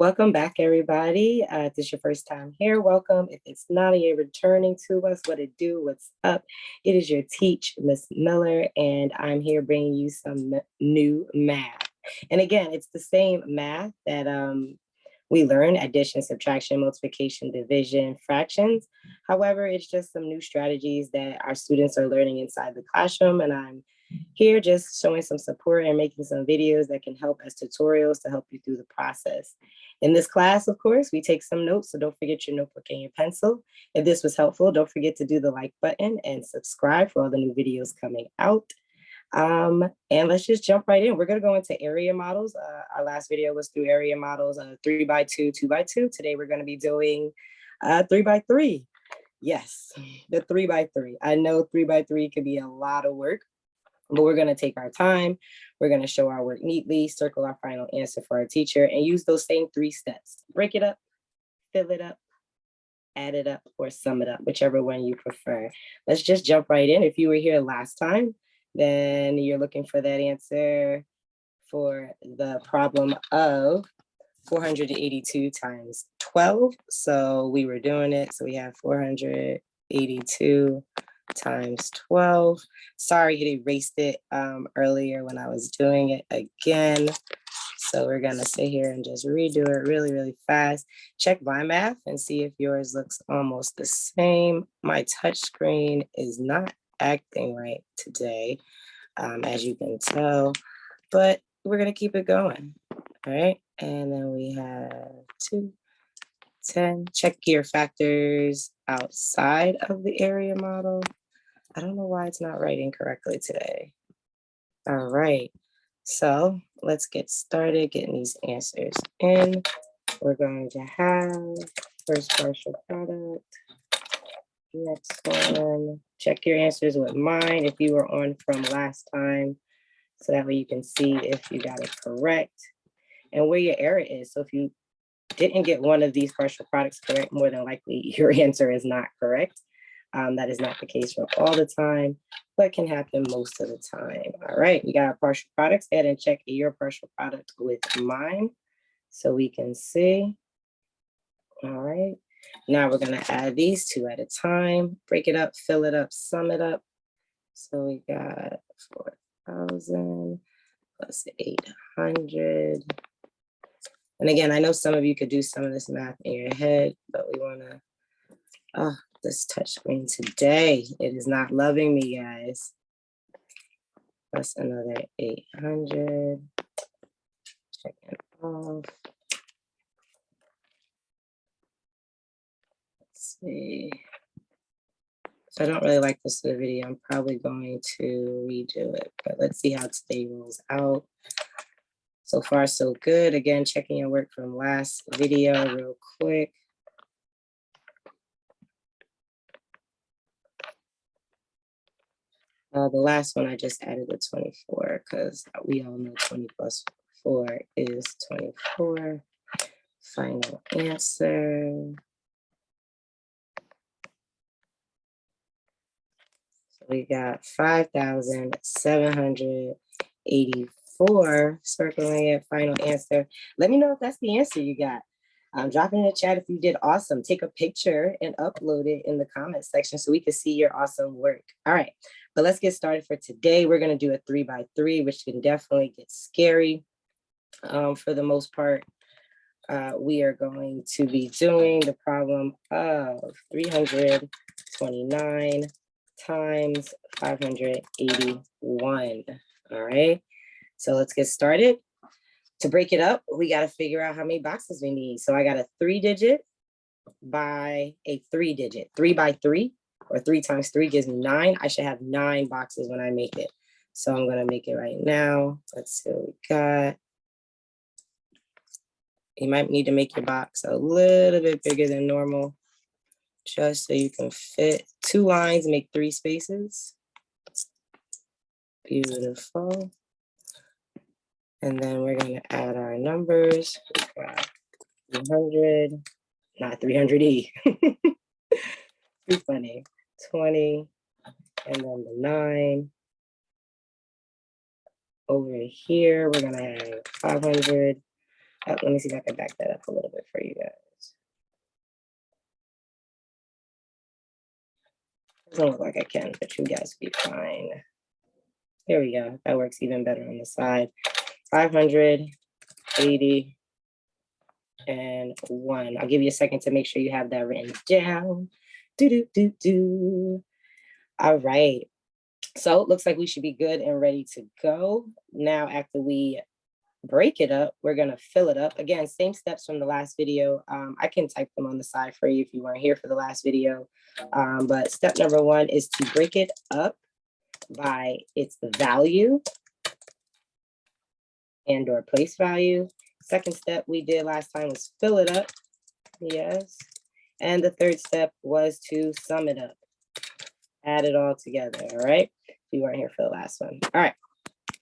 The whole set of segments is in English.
Welcome back, everybody. If this is your first time here, welcome. If it's not and you're returning to us, what it do, what's up? It is your teach, Miss Miller, and I'm here bringing you some new math. And again, it's the same math that we learn: addition, subtraction, multiplication, division, fractions. However, it's just some new strategies that our students are learning inside the classroom, and I'm here just showing some support and making some videos that can help as tutorials to help you through the process. In this class, of course, we take some notes, so don't forget your notebook and your pencil. If this was helpful, don't forget to do the like button and subscribe for all the new videos coming out. And let's just jump right in. We're going to go into area models. Our last video was through area models, 3x2, 2x2. Today, we're going to be doing 3x3. Yes, the 3x3. I know 3x3 could be a lot of work, but we're going to take our time. We're going to show our work neatly, circle our final answer for our teacher, and use those same 3 steps. Break it up, fill it up, add it up, or sum it up, whichever one you prefer. Let's just jump right in. If you were here last time, then you're looking for that answer for the problem of 482 times 12. So we were doing it. So we have 482 times 12. Sorry, it erased it earlier when I was doing it again. So we're gonna sit here and just redo it really, really fast. Check my math and see if yours looks almost the same. My touch screen is not acting right today, as you can tell, but we're gonna keep it going. All right, and then we have 2, 10. Check your factors outside of the area model. I don't know why it's not writing correctly today. All right, so let's get started getting these answers in. We're going to have first partial product. Next one, check your answers with mine if you were on from last time, so that way you can see if you got it correct and where your error is. So if you didn't get one of these partial products correct, more than likely your answer is not correct. That is not the case for all the time, but can happen most of the time. All right, we got our partial products. Go ahead and check your partial product with mine so we can see. All right, now we're gonna add these 2 at a time, break it up, fill it up, sum it up. So we got 4,000 plus 800. And again, I know some of you could do some of this math in your head, but we wanna, this touch screen today, it is not loving me, guys. Plus another 800. Check it off. Let's see. So I don't really like this video. I'm probably going to redo it, but let's see how today rolls out. So far, so good. Again, checking your work from last video real quick. The last one, I just added the 24 because we all know 20 plus 4 is 24. Final answer. So we got 5,784. Circling it, final answer. Let me know if that's the answer you got. Drop it in the chat if you did awesome. Take a picture and upload it in the comment section so we can see your awesome work. All right, but let's get started for today. We're gonna do a 3x3, which can definitely get scary. For the most part, we are going to be doing the problem of 329 times 581. All right, so let's get started. To break it up, we got to figure out how many boxes we need. So I got a 3-digit by a 3-digit. 3x3, or 3 times 3 gives me 9. I should have 9 boxes when I make it. So I'm going to make it right now. Let's see what we got. You might need to make your box a little bit bigger than normal, just so you can fit 2 lines, make 3 spaces. Beautiful. And then we're going to add our numbers. We got 300, not 300E. Too funny. 20, and then the 9. Over here, we're going to have 500. Let me see if I can back that up a little bit for you guys. Doesn't look like I can, but you guys will be fine. Here we go. That works even better on the side. 580 and 1. I'll give you a second to make sure you have that written down. All right. So it looks like we should be good and ready to go. Now, after we break it up, we're going to fill it up. Again, same steps from the last video. I can type them on the side for you if you weren't here for the last video. But step number 1 is to break it up by its value and or place value. Second step we did last time was fill it up. Yes. And the third step was to sum it up. Add it all together. All right. If you weren't here for the last one. All right.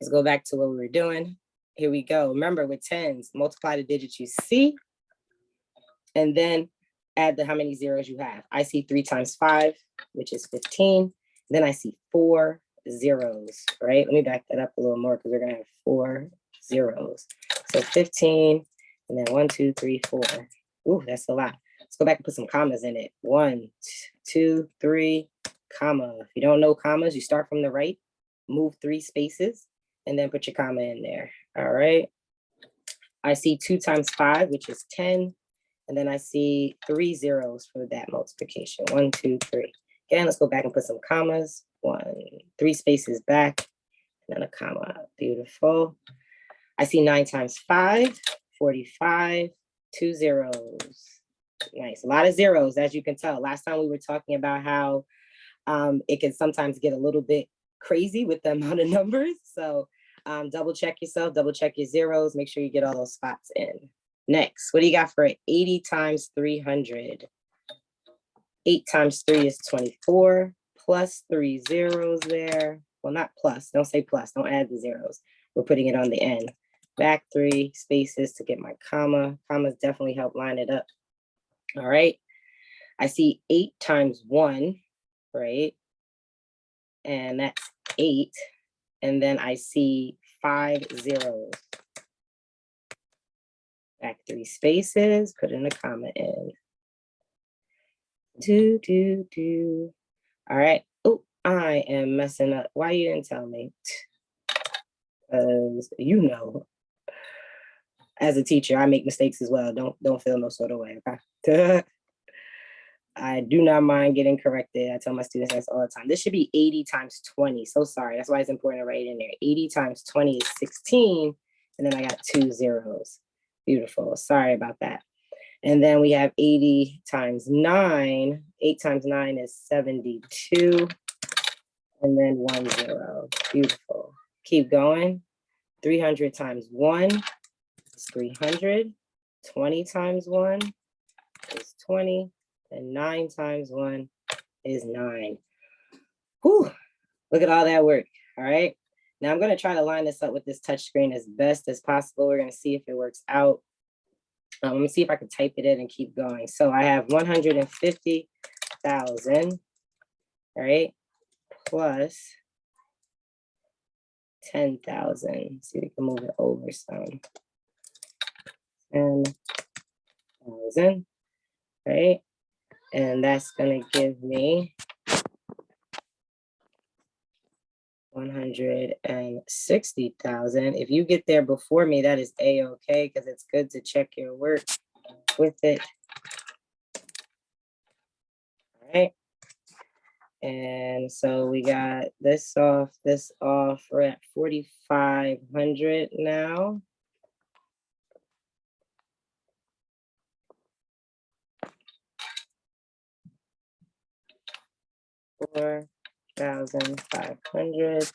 Let's go back to what we were doing. Here we go. Remember, with tens, multiply the digits you see, and then add the how many zeros you have. I see 3 times 5, which is 15. Then I see 4 zeros, right? Let me back that up a little more because we're going to have 4 zeros. So 15, and then 1, 2, 3, 4. Ooh, that's a lot. Let's go back and put some commas in it. 1, 2, 3, comma. If you don't know commas, you start from the right, move 3 spaces, and then put your comma in there. All right. I see 2 times 5, which is 10. And then I see 3 zeros for that multiplication. 1, 2, 3. Again, let's go back and put some commas. 3 spaces back, and then a comma. Beautiful. I see 9 times 5, 45, 2 zeros. Nice. A lot of zeros, as you can tell. Last time we were talking about how it can sometimes get a little bit crazy with the amount of numbers. So double check yourself, double check your zeros, make sure you get all those spots in. Next, what do you got for 80 times 300? 8 times 3 is 24, plus 3 zeros there. Well, not plus, don't say plus, don't add the zeros. We're putting it on the end. Back 3 spaces to get my comma. Commas definitely help line it up. All right. I see 8 times 1, right? And that's 8. And then I see 5 zeros. Back 3 spaces, put in a comma in. All right. Oh, I am messing up. Why you didn't tell me? Because you know, as a teacher, I make mistakes as well. Don't feel no sort of way, okay? I do not mind getting corrected. I tell my students this all the time. This should be 80 times 20. So sorry. That's why it's important to write it in there. 80 times 20 is 16. And then I got 2 zeros. Beautiful. Sorry about that. And then we have 80 times 9. 8 times 9 is 72. And then 1 0. Beautiful. Keep going. 300 times 1 is 300. 20 times 1 is 20. And 9 times 1 is 9. Whew, look at all that work. All right. Now I'm going to try to line this up with this touch screen as best as possible. We're going to see if it works out. Let me see if I can type it in and keep going. So I have 150,000, all right, plus 10,000. See if we can move it over some. 10,000, right? And that's going to give me 160,000. If you get there before me, that is A-okay, because it's good to check your work with it. All right. And so we got this off. We're at 4,500 now. $4,500.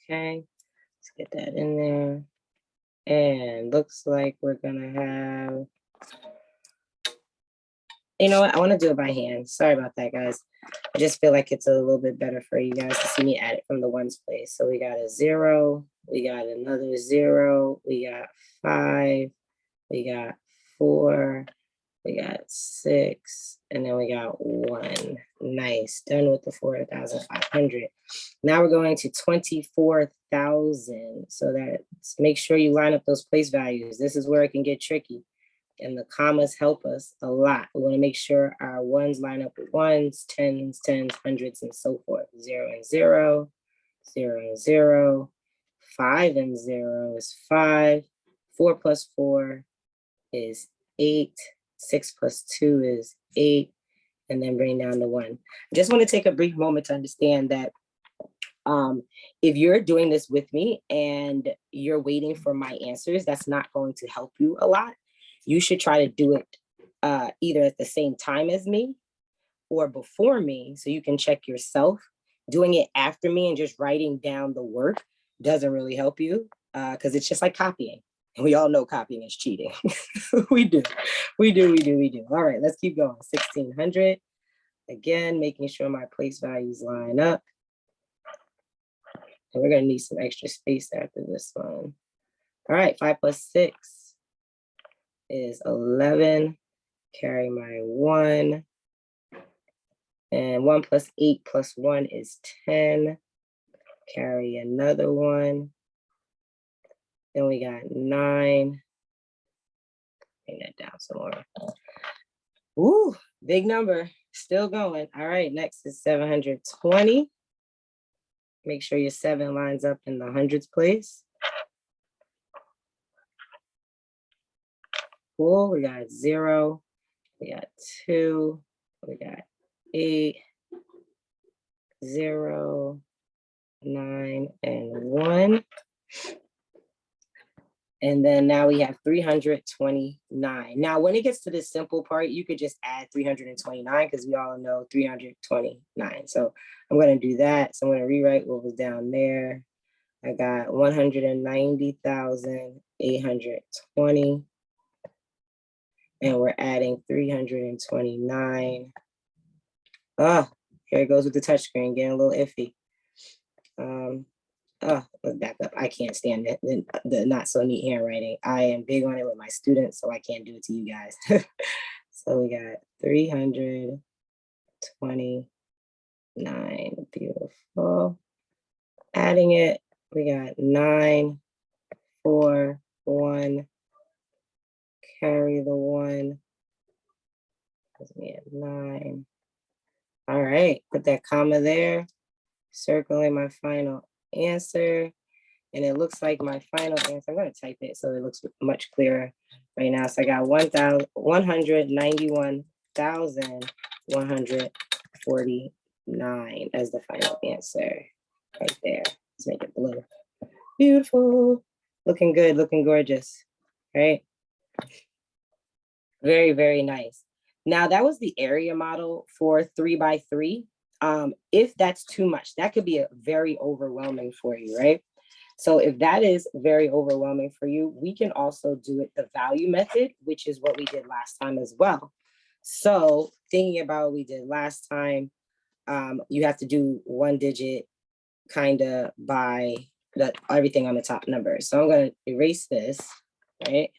Okay, let's get that in there. And looks like we're gonna have, you know what? I want to do it by hand. Sorry about that, guys. I just feel like it's a little bit better for you guys to see me add it from the ones place. So we got a 0, we got another 0, we got 5, we got 4, We got 6, and then we got 1. Nice. Done with the 4,500. Now we're going to 24,000. So that's, make sure you line up those place values. This is where it can get tricky. And the commas help us a lot. We want to make sure our ones line up with ones, tens, hundreds, and so forth. 0 and 0, 0 and 0. 5 and 0 is 5. 4 plus 4 is 8. 6 plus 2 is 8. And then bring down the 1. I just want to take a brief moment to understand that if you're doing this with me and you're waiting for my answers, that's not going to help you a lot. You should try to do it either at the same time as me or before me, so you can check yourself. Doing it after me and just writing down the work doesn't really help you because it's just like copying. And we all know copying is cheating. we do. All right, let's keep going. 1,600. Again, making sure my place values line up. And we're going to need some extra space after this one. All right, 5 plus 6 is 11. Carry my 1. And 1 plus 8 plus 1 is 10. Carry another 1. Then we got 9. Bring that down some more. Ooh, big number. Still going. All right, next is 720. Make sure your 7 lines up in the hundreds place. Cool. We got 0. We got 2. We got 8. 0, 9, and 1. And then now we have 329. Now, when it gets to the simple part, you could just add 329 because we all know 329. So I'm going to do that. So I'm going to rewrite what was down there. I got 190,820. And we're adding 329. Oh, here it goes with the touchscreen, getting a little iffy. Let's back up. I can't stand it. The not so neat handwriting. I am big on it with my students, so I can't do it to you guys. So we got 329. Beautiful. Adding it, we got 9, 4, 1. Carry the 1. We have 9. All right, put that comma there. Circling my final answer. And it looks like my final answer, I'm going to type it so it looks much clearer right now. So I got 191,149 as the final answer right there. Let's make it blue. Beautiful. Looking good, looking gorgeous, right? Very, very nice. Now that was the area model for 3x3. If that's too much, that could be very overwhelming for you, right? So if that is very overwhelming for you, we can also do it the value method, which is what we did last time as well. So thinking about what we did last time, you have to do 1 digit kind of by everything on the top number. So I'm going to erase this, right?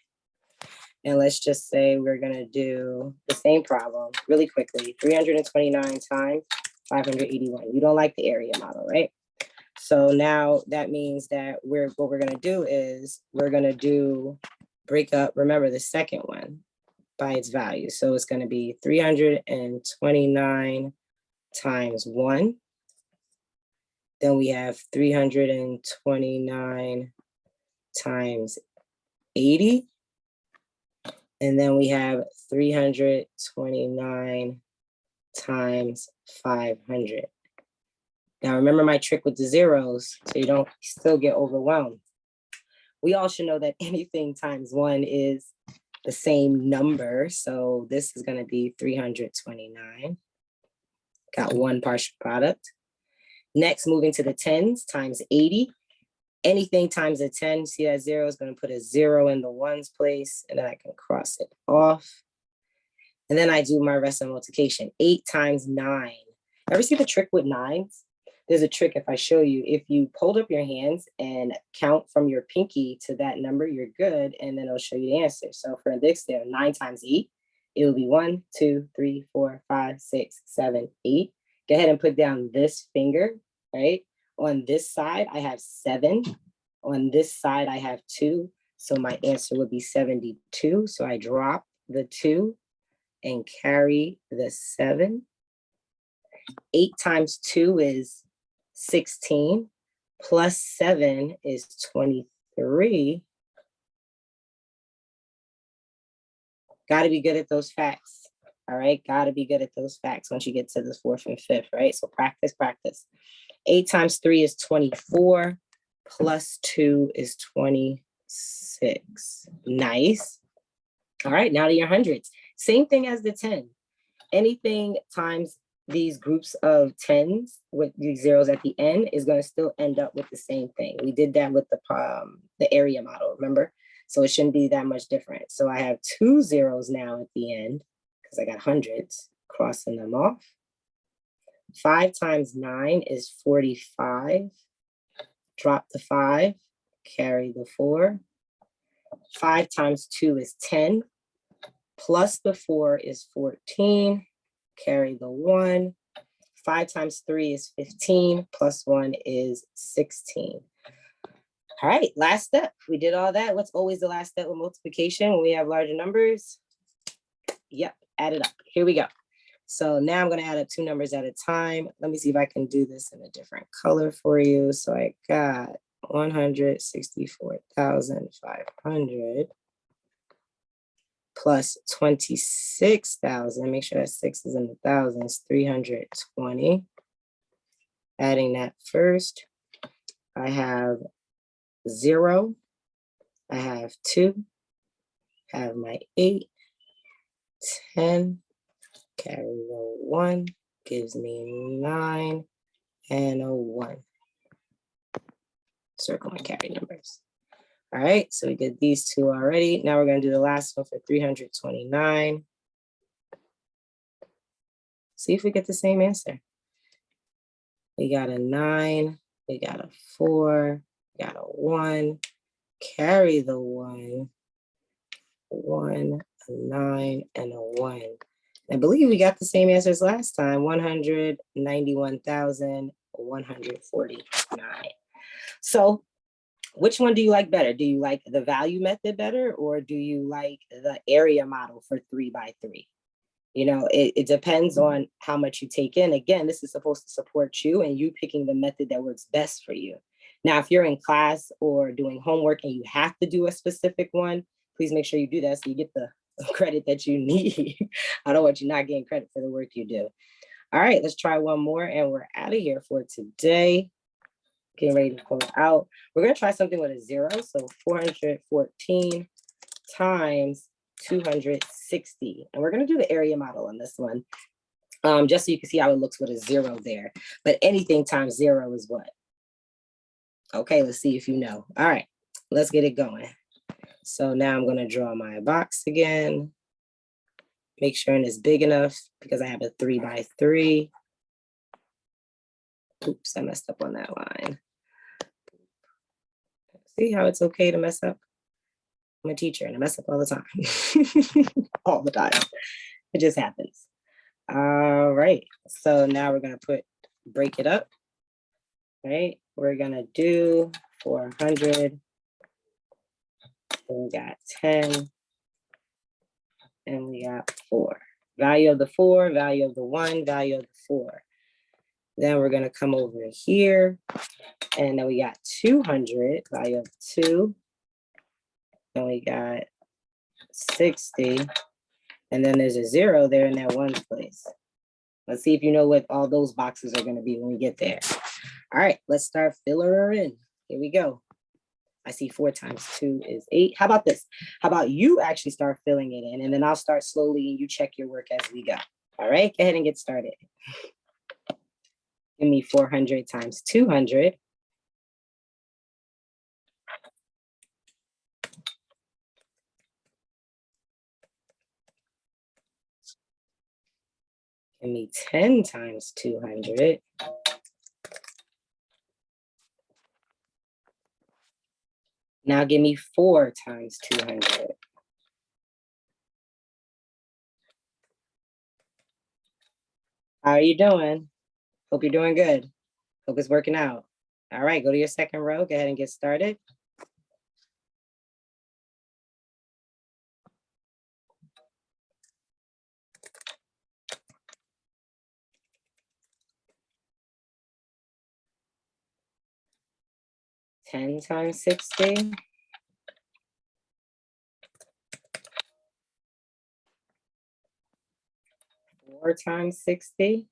And let's just say we're going to do the same problem really quickly. 329 times 581. You don't like the area model, right? So now that means that what we're going to do is we're going to break up, remember the second one by its value. So it's going to be 329 times 1. Then we have 329 times 80. And then we have 329 times 500. Now remember my trick with the zeros, so you don't still get overwhelmed. We all should know that anything times 1 is the same number. So this is going to be 329. Got 1 partial product. Next, moving to the tens, times 80. Anything times a 10, see that 0 is going to put a 0 in the ones place, and then I can cross it off. And then I do my rest of multiplication. 8 times 9. Ever see the trick with 9s? There's a trick if I show you. If you hold up your hands and count from your pinky to that number, you're good, and then it'll show you the answer. So for this, there 9 times 8 it will be 1, 2, 3, 4, 5, 6, 7, 8. Go ahead and put down this finger, right? On this side, I have 7. On this side, I have 2. So my answer would be 72. So I drop the 2 and carry the 7. 8 times 2 is 16, plus 7 is 23. Got to be good at those facts. All right, got to be good at those facts once you get to the 4th and 5th, right? So practice, practice. 8 times 3 is 24, plus 2 is 26. Nice. All right, now to your hundreds. Same thing as the 10. Anything times these groups of 10s with these zeros at the end is going to still end up with the same thing. We did that with the area model, remember? So it shouldn't be that much different. So I have 2 zeros now at the end because I got hundreds, crossing them off. 5 times 9 is 45. Drop the 5, carry the 4. 5 times 2 is 10. Plus the 4 is 14. Carry the 1. 5 times 3 is 15. Plus 1 is 16. All right, last step. We did all that. What's always the last step with multiplication when we have larger numbers? Yep, add it up. Here we go. So now I'm going to add up 2 numbers at a time. Let me see if I can do this in a different color for you. So I got 164,500 plus 26,000. Make sure that 6 is in the thousands, 320. Adding that first. I have 0. I have 2. I have my 8, 10. Carry the 1 gives me 9 and a 1. Circle my carry numbers. All right, so we did these 2 already. Now we're going to do the last one for 329. See if we get the same answer. We got a 9, we got a 4, we got a 1. Carry the 1, 1, a 9, and a 1. I believe we got the same answers last time, 191,149. So which one do you like better? Do you like the value method better, or do you like the area model for 3 by 3? You know, it depends on how much you take in. Again, this is supposed to support you and you picking the method that works best for you. Now, if you're in class or doing homework and you have to do a specific one, please make sure you do that so you get the credit that you need. I don't want you not getting credit for the work you do. All right, let's try one more and we're out of here for today. Getting ready to close out. We're going to try something with a 0. So 414 times 260. And we're going to do the area model on this one, just so you can see how it looks with a 0 there. But anything times 0 is what? Okay, let's see if you know. All right, let's get it going. So now I'm going to draw my box again. Make sure it's big enough because I have a 3 by 3. Oops, I messed up on that line. See how it's okay to mess up? I'm a teacher and I mess up all the time. All the time. It just happens. All right. So now we're going to break it up. Right? We're going to do 400. We got 10. And we got 4. Value of the 4, value of the 1, value of the 4. Then we're going to come over here. And then we got 200, value of 2. And we got 60. And then there's a 0 there in that 1 place. Let's see if you know what all those boxes are going to be when we get there. All right, let's start filling her in. Here we go. I see 4 times 2 is 8. How about this? How about you actually start filling it in and then I'll start slowly and you check your work as we go. All right, go ahead and get started. Give me 400 times 200. Give me 10 times 200. Now give me 4 times 200. How are you doing? Hope you're doing good. Hope it's working out. All right, go to your second row. Go ahead and get started. Ten times 60. Four times 60.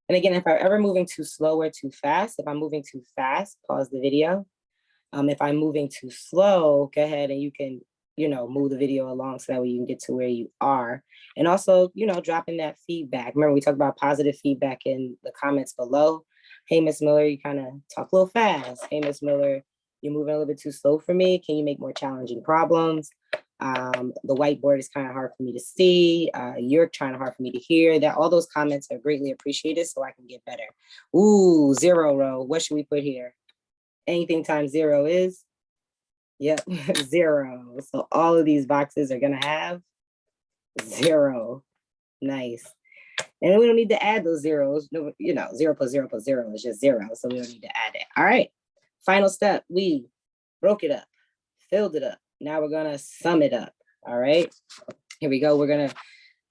And again, if I'm ever moving too slow or too fast, if I'm moving too fast, pause the video. If I'm moving too slow, go ahead and you can, move the video along so that way you can get to where you are. And also, dropping that feedback. Remember, we talked about positive feedback in the comments below. Hey, Miss Miller, you kind of talk a little fast. Hey, Miss Miller, you're moving a little bit too slow for me. Can you make more challenging problems? The whiteboard is kind of hard for me to see. You're trying hard for me to hear. That all those comments are greatly appreciated so I can get better. Ooh, 0 row. What should we put here? Anything times 0 is? Yep, 0. So all of these boxes are gonna have 0. Nice. And we don't need to add those zeros. No, 0 plus 0 plus 0 is just 0. So we don't need to add it. All right. Final step. We broke it up, filled it up. Now we're gonna sum it up. All right. Here we go. We're gonna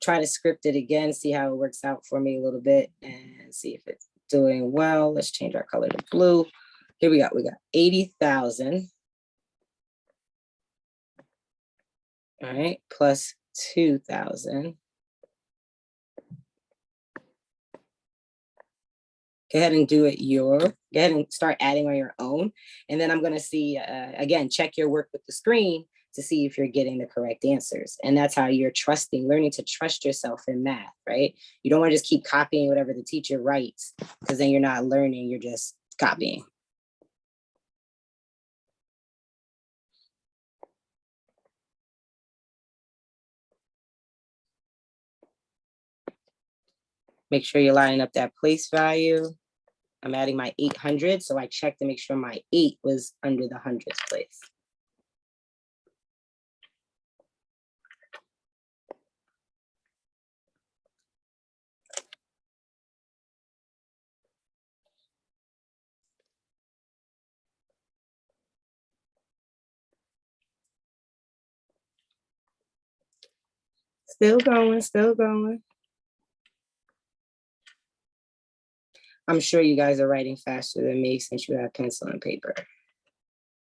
try to script it again, see how it works out for me a little bit and see if it's doing well. Let's change our color to blue. Here we got 80,000. All right, plus 2,000. Go ahead and do it go ahead and start adding on your own. And then I'm gonna see, again, check your work with the screen to see if you're getting the correct answers. And that's how you're learning to trust yourself in math, right? You don't wanna just keep copying whatever the teacher writes, because then you're not learning, you're just copying. Make sure you're lining up that place value. I'm adding my 800, so I checked to make sure my 8 was under the hundreds place. Still going, still going. I'm sure you guys are writing faster than me since you have pencil and paper.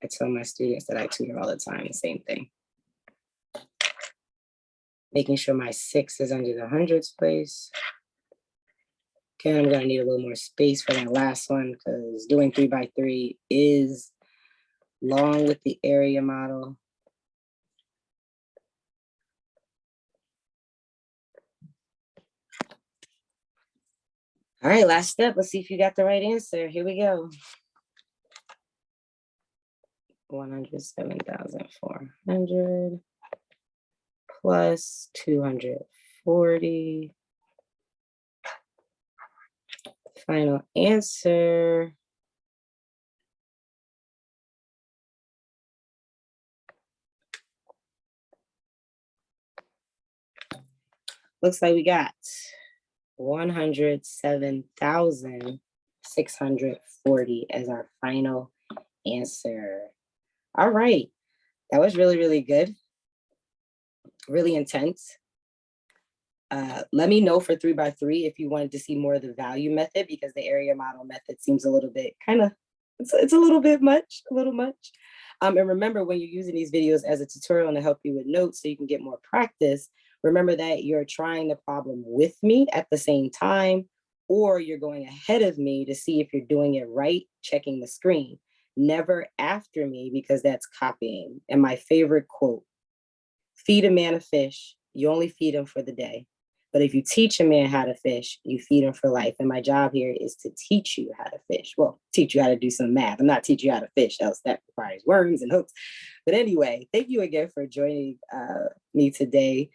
I tell my students that I tutor all the time, the same thing. Making sure my 6 is under the hundreds place. Okay, I'm gonna need a little more space for that last one because doing 3 by 3 is long with the area model. All right, last step. Let's see if you got the right answer. Here we go. 107,400 plus 240. Final answer. Looks like we got 107,640 as our final answer. All right, that was really, really good. Really intense. Let me know for 3 by 3 if you wanted to see more of the value method, because the area model method seems a little bit it's a little bit much, a little much. And remember, when you're using these videos as a tutorial and to help you with notes so you can get more practice, remember that you're trying the problem with me at the same time, or you're going ahead of me to see if you're doing it right, checking the screen. Never after me, because that's copying. And my favorite quote, feed a man a fish, you only feed him for the day. But if you teach a man how to fish, you feed him for life. And my job here is to teach you how to fish. Well, teach you how to do some math. I'm not teaching you how to fish, else that requires worms and hooks. But anyway, thank you again for joining me today.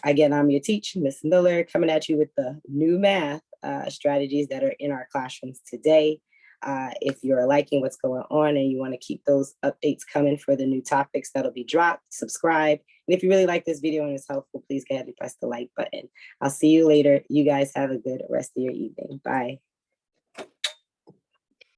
Again, I'm your teacher, Miss Miller, coming at you with the new math strategies that are in our classrooms today. If you're liking what's going on and you want to keep those updates coming for the new topics that'll be dropped, subscribe. And if you really like this video and it's helpful, please go ahead and press the like button. I'll see you later. You guys have a good rest of your evening. Bye.